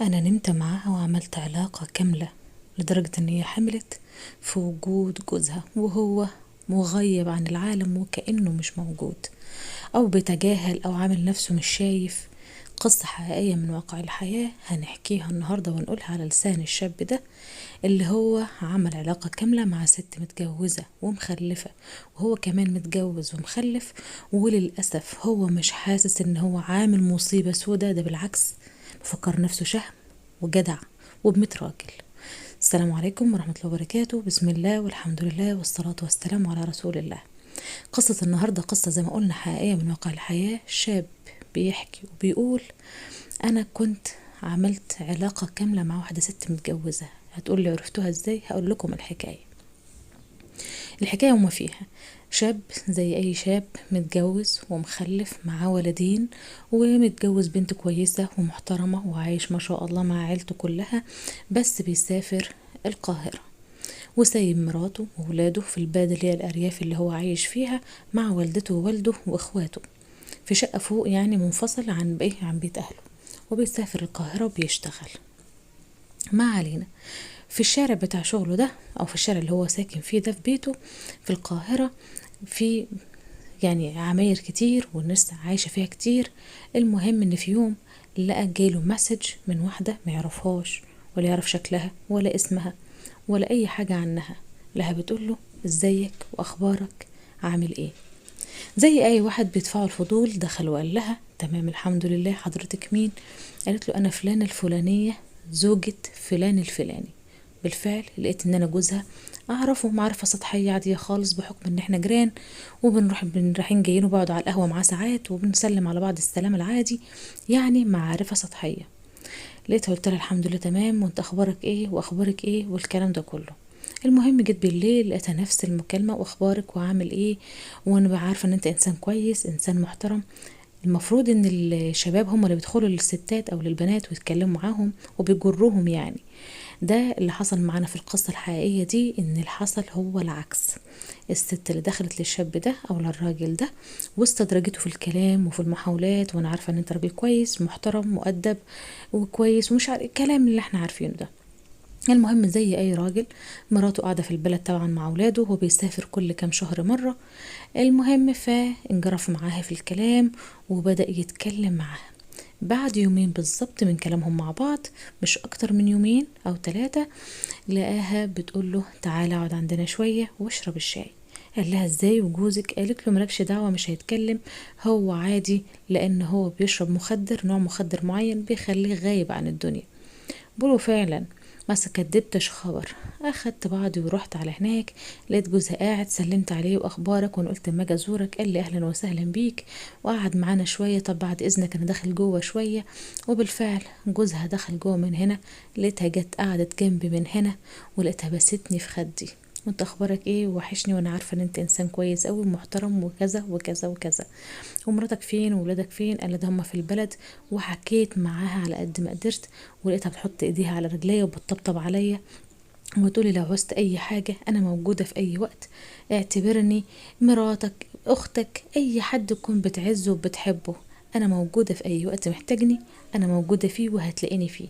انا نمت معاها وعملت علاقة كاملة لدرجة ان هي حملت في وجود جوزها وهو مغيب عن العالم وكأنه مش موجود، او بيتجاهل او عامل نفسه مش شايف. قصة حقيقية من واقع الحياة هنحكيها النهاردة ونقولها على لسان الشاب ده اللي هو عمل علاقة كاملة مع ست متجوزة ومخلفة، وهو كمان متجوز ومخلف، وللأسف هو مش حاسس ان هو عامل مصيبة سودة، ده بالعكس فكر نفسه شهم وجدع وبميت راجل. السلام عليكم ورحمة الله وبركاته، بسم الله والحمد لله والصلاة والسلام على رسول الله. قصة النهاردة قصة زي ما قلنا حقيقية من واقع الحياة. شاب بيحكي وبيقول أنا كنت عملت علاقة كاملة مع واحدة ست متجوزة. هتقول لي عرفتوها ازاي؟ هقول لكم الحكاية وما فيها. شاب زي أي شاب متجوز ومخلف معاه ولدين، ومتجوز بنت كويسة ومحترمة وعايش ما شاء الله مع عيلته كلها، بس بيسافر القاهرة وسايب مراته وولاده في البلد اللي هي الأرياف اللي هو عايش فيها مع والدته ووالده وإخواته في شقة فوق، يعني منفصل عن بيت أهله، وبيسافر القاهرة وبيشتغل. ما علينا. في الشارع بتاع شغله ده او في الشارع اللي هو ساكن فيه ده في بيته في القاهرة، في يعني عماير كتير والناس عايشة فيها كتير. المهم ان في يوم لقى جايله مسج من واحدة ما يعرفهاش ولا يعرف شكلها ولا اسمها ولا اي حاجة عنها، لها بتقوله ازيك واخبارك عامل ايه. زي اي واحد بيدفعه الفضول دخل وقال لها تمام الحمد لله، حضرتك مين؟ قالت له انا فلانة الفلانية زوجة فلان الفلاني. بالفعل لقيت ان انا جوزها اعرفه معرفة سطحية عادية خالص بحكم ان احنا جيران، وبنروح رايحين جايين وبقعد على القهوة معاه ساعات وبنسلم على بعض السلام العادي، يعني معرفة سطحية. لقيتها قلت لها الحمد لله تمام، وانت اخبارك ايه واخبارك ايه والكلام ده كله. المهم جيت بالليل لقيتها نفس المكالمة، واخبارك وعامل ايه، وانا بقى عارفة ان انت انسان كويس انسان محترم. المفروض ان الشباب هم اللي بيدخلوا للستات او للبنات ويتكلموا معاهم وبيجروهم يعني. ده اللي حصل معانا في القصة الحقيقية دي، ان اللي حصل هو العكس. الست اللي دخلت للشاب ده او للراجل ده واستدرجته في الكلام وفي المحاولات، وانا عارفة ان انت راجل كويس محترم مؤدب وكويس ومش عارف الكلام اللي احنا عارفينه ده. المهم زي اي راجل مراته قاعدة في البلد طبعا مع اولاده وهو بيسافر كل كام شهر مرة. المهم فانجرف معاها في الكلام وبدأ يتكلم معاها. بعد يومين بالظبط من كلامهم مع بعض، مش اكتر من يومين او 3، لقاها بتقوله تعالى اقعد عندنا شوية واشرب الشاي. قال لها ازاي وجوزك؟ قالت له مالكش دعوة مش هيتكلم، هو عادي لان هو بيشرب مخدر، نوع مخدر معين بيخليه غايب عن الدنيا. بقوله فعلا ما كدبتش خبر. اخدت بعضي ورحت على هناك، لقيت جوزها قاعد، سلمت عليه واخبارك وانا قلت اما اجي ازورك، قال لي اهلا وسهلا بيك وقعد معانا شويه. طب بعد اذنك انا داخل جوه شويه. وبالفعل جوزها دخل جوه من هنا، لقيتها جت قعدت جنبي من هنا ولقيتها بستني في خدي، وانت اخبارك ايه وحشني وانا عارفه ان انت انسان كويس قوي ومحترم وكذا وكذا وكذا، ومراتك فين وولادك فين؟ قال ده هما في البلد. وحكيت معاها على قد ما قدرت، ولقيتها بتحط ايديها على رجليا وبتطبطب عليا وتقولي لو عوزت اي حاجة انا موجودة في اي وقت، اعتبرني مراتك اختك اي حد تكون بتعزه وبتحبه، انا موجودة في اي وقت محتاجني، انا موجودة فيه وهتلاقيني فيه.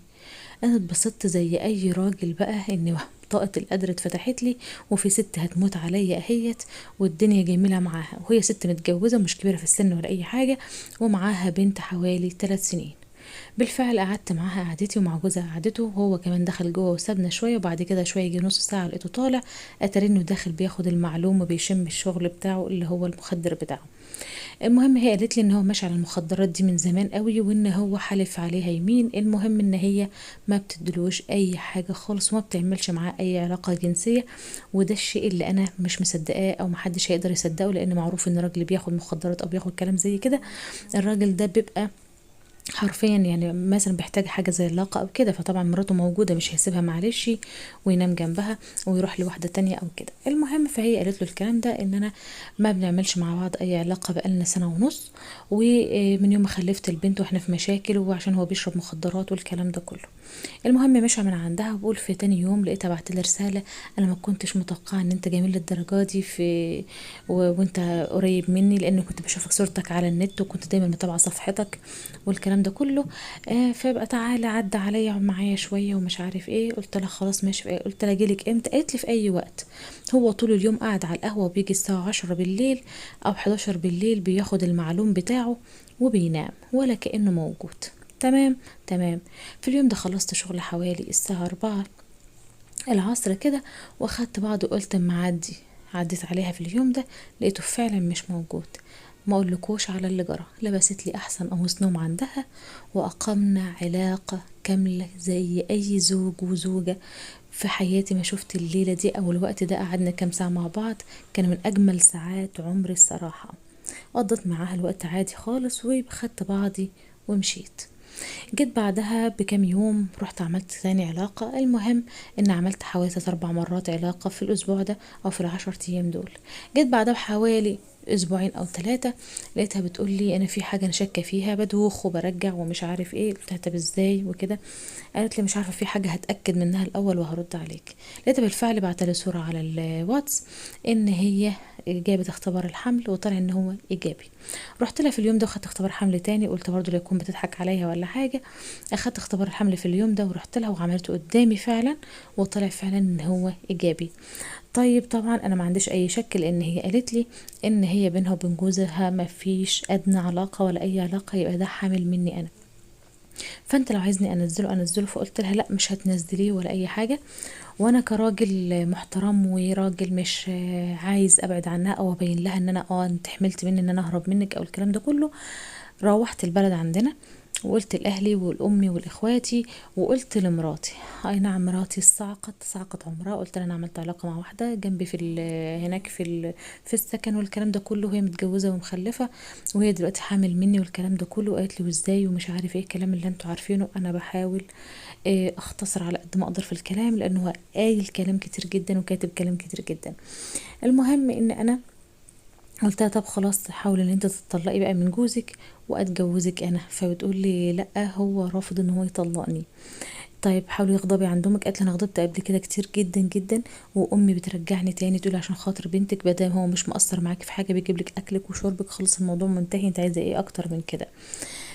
انا اتبسطت زي اي راجل بقى ان طاقة القدر اتفتحت لي، وفي ست هتموت عليا اهيت، والدنيا جميلة معاها، وهي ست متجوزة مش كبيرة في السن ولا اي حاجة، ومعاها بنت حوالي 3 سنين. بالفعل قعدت معاها قعدتي ومع جوزها قعدته، وهو كمان دخل جوه وسابنا شويه، وبعد كده شويه يجي نص ساعه لقيته طالع، اتاري انه داخل بياخد المعلومه بيشم الشغل بتاعه اللي هو المخدر بتاعه. المهم هي قالت لي ان هو ماشي على المخدرات دي من زمان قوي، وان هو حلف عليها يمين. المهم ان هي ما بتدلوش اي حاجه خالص وما بتعملش معاه اي علاقه جنسيه، وده الشيء اللي انا مش مصدقاه او محدش هيقدر يصدقه، لان معروف ان الراجل بياخد مخدرات او بياخد كلام زي كده الراجل ده بيبقى حرفيا يعني مثلا بيحتاج حاجة زي اللاقة او كده، فطبعا مراته موجودة مش هيسيبها معلش وينام جنبها ويروح لواحدة تانية او كده. المهم فهي قالت له الكلام ده ان انا ما بنعملش مع بعض اي علاقة بقالنا سنة ونص، ومن يوم ما خلفت البنت واحنا في مشاكل، وعشان هو بيشرب مخدرات والكلام ده كله. المهم مشى من عندها، وبقول في تاني يوم لقيتها بعت لي رسالة، انا ما كنتش متوقعة ان انت جميل للدرجة دي في وانت قريب مني، لان كنت بشوفك صورتك على النت وكنت دايما متابعة صفحتك والكلام والكلام ده كله. فبقى تعالى عدى عليا معايا شويه ومش عارف ايه. قلت لها خلاص ماشي. قلت لها اجيلك امتى؟ قالت لي في اي وقت. هو طول اليوم قاعد على القهوه وبيجي الساعه 10 بالليل او 11 بالليل، بياخد المعلوم بتاعه وبينام ولا كأنه موجود. تمام. تمام. في اليوم ده خلصت شغل حوالي الساعة 4 العصر كده، واخدت بعض وقلت اما اعدي. عديت عليها في اليوم ده، لقيته فعلا مش موجود. ما اقولكوش على اللي جرى، لبست لي احسن قميص نوم عندها، واقمنا علاقة كاملة زي اي زوج وزوجة. في حياتي ما شفت الليلة دي او الوقت ده، قعدنا كام ساعة مع بعض، كان من اجمل ساعات عمري الصراحة. قضيت معاها الوقت عادي خالص، وخدت بعضي ومشيت. جيت بعدها بكام يوم رحت عملت تاني علاقة. المهم ان عملت حوالي 3 4 مرات علاقة في الاسبوع ده او في ال10 ايام دول. جيت بعدها بحوالي اسبوعين او 3، لقيتها بتقول لي انا في حاجة انا شاكة فيها، بدوخ وبرجع ومش عارف ايه. قلت لها طب ازاي وكده؟ قالت لي مش عارفة، في حاجة هتأكد منها الاول وهرد عليك. لقيتها بالفعل بعت لي صورة على الواتس ان هي جابت اختبار الحمل وطلع ان هو ايجابي. رحت لها في اليوم ده وخدت اختبار حمل تاني، قلت برضو لا يكون بتضحك عليا ولا حاجة. اخدت اختبار الحمل في اليوم ده ورحت لها وعملته قدامي فعلا، وطلع فعلا ان هو ايجابي. طيب طبعا انا ما عنديش اي شك، لان هي قالت لي ان هي بينها وبين جوزها ما فيش ادنى علاقة ولا اي علاقة، يبقى ده حامل مني انا. فانت لو عايزني انزله انزله. فقلت لها لا مش هتنزليه ولا اي حاجة، وانا كراجل محترم وراجل مش عايز ابعد عنها او ابين لها ان انا انت حملت مني ان انا اهرب منك او الكلام ده كله. روحت البلد عندنا وقلت لاهلي والامي والاخواتي، وقلت لمراتي. اي نعم، مراتي صعقت عمرها. قلت لها انا عملت علاقه مع واحده جنبي في هناك في السكن والكلام ده كله، وهي متجوزه ومخلفه، وهي دلوقتي حامل مني والكلام ده كله. قالت لي وازاي ومش عارف ايه الكلام اللي انتوا عارفينه. انا بحاول اختصر على قد ما اقدر في الكلام، لانه هو قايل كلام كتير جدا وكاتب كلام كتير جدا. المهم ان انا قلت لها طب خلاص حاولي ان انت تطلقي بقى من جوزك واتجوزك انا. فبتقول لي لا هو رافض ان هو يطلقني. طيب حاولي اغضبي عن امك. قالت لي انا غضبت قبل كده كتير جدا جدا، وامي بترجعني تاني تقول عشان خاطر بنتك بدل هو مش مقصر معاكي في حاجه، بيجيب لك اكلك وشربك، خلص الموضوع منتهي، انت عايزه ايه اكتر من كده؟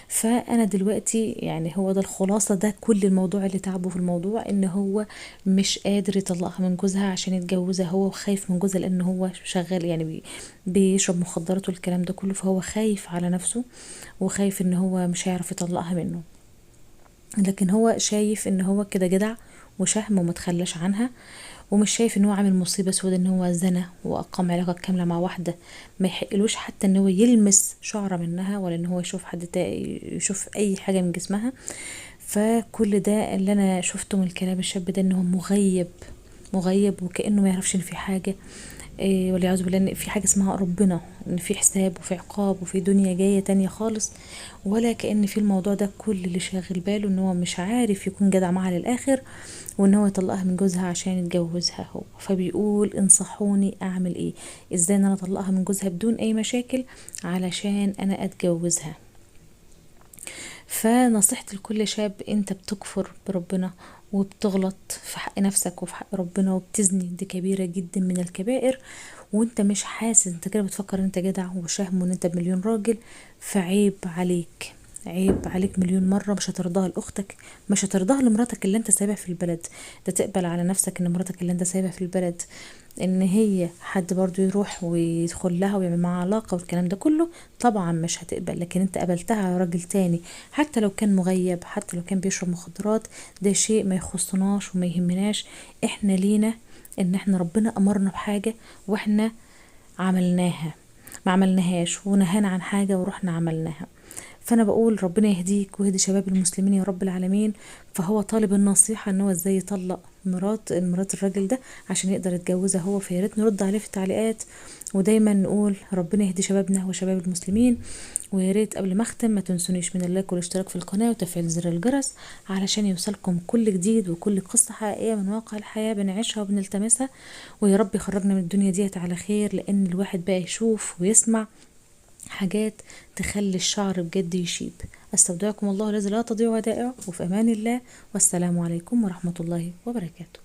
فانا دلوقتي يعني هو ده الخلاصه، ده كل الموضوع اللي تعبه في الموضوع، ان هو مش قادر يطلقها من جوزها عشان يتجوزها هو، وخايف من جوزها لان هو شغال يعني بيشرب مخدرات والكلام ده كله، فهو خايف على نفسه وخايف ان هو مش هيعرف يطلقها منه. لكن هو شايف ان هو كده جدع وشهم وما تخلاش عنها، ومش شايف ان هو عامل مصيبه سودا ان هو زنى واقام علاقه كامله مع واحده ما يحقلوش حتى ان هو يلمس شعره منها، ولا ان هو يشوف يشوف اي حاجه من جسمها. فكل ده اللي انا شفته من كلام الشاب ده، ان هو مغيب وكانه ما يعرفش ان في حاجه والعياذ بالله ان في حاجه اسمها ربنا، ان في حساب وفي عقاب وفي دنيا جايه تانية خالص. ولا كأن في الموضوع ده كل اللي شاغل باله ان هو مش عارف يكون جدع معاها للاخر، وان هو يطلقها من جوزها عشان يتجوزها هو. فبيقول انصحوني اعمل ايه، ازاي ان انا اطلقها من جوزها بدون اي مشاكل علشان انا اتجوزها. فنصيحتي لكل شاب، انت بتكفر بربنا وبتغلط في حق نفسك وفي حق ربنا وبتزني، دي كبيرة جدا من الكبائر، وانت مش حاسس، انت كده بتفكر انت جدع وشهم وان انت بمليون راجل. فعيب عليك، عيب عليك مليون مرة. مش هترضاها لأختك، مش هترضاها لمراتك اللي انت سايبها في البلد. ده تقبل على نفسك ان مراتك اللي انت سايبها في البلد ان هي حد برضو يروح ويدخل لها ويعمل معاها علاقة والكلام ده كله؟ طبعا مش هتقبل. لكن انت قبلتها على راجل تاني، حتى لو كان مغيب، حتى لو كان بيشرب مخدرات، ده شيء ما يخصناش وما يهمناش. احنا لينا ان احنا ربنا امرنا بحاجة واحنا عملناها، ما عملناهاش، ونهانا عن حاجة ورحنا عملناها. فانا بقول ربنا يهديك ويهدي شباب المسلمين يا رب العالمين. فهو طالب النصيحة ان هو ازاي يطلق مرات الراجل ده عشان يقدر يتجوزها هو. فياريت نرد عليه في التعليقات، ودايما نقول ربنا يهدي شبابنا وشباب المسلمين. وياريت قبل ما اختم ما تنسونيش من اللايك والاشتراك في القناة وتفعيل زر الجرس علشان يوصلكم كل جديد وكل قصة حقيقية من واقع الحياة بنعيشها وبنلتمسها. ويا رب يخرجنا من الدنيا ديت على خير، لان الواحد بقى يشوف ويسمع حاجات تخلي الشعر بجد يشيب. استودعكم الله الذي لا تضيع ودائعه، وفي امان الله، والسلام عليكم ورحمة الله وبركاته.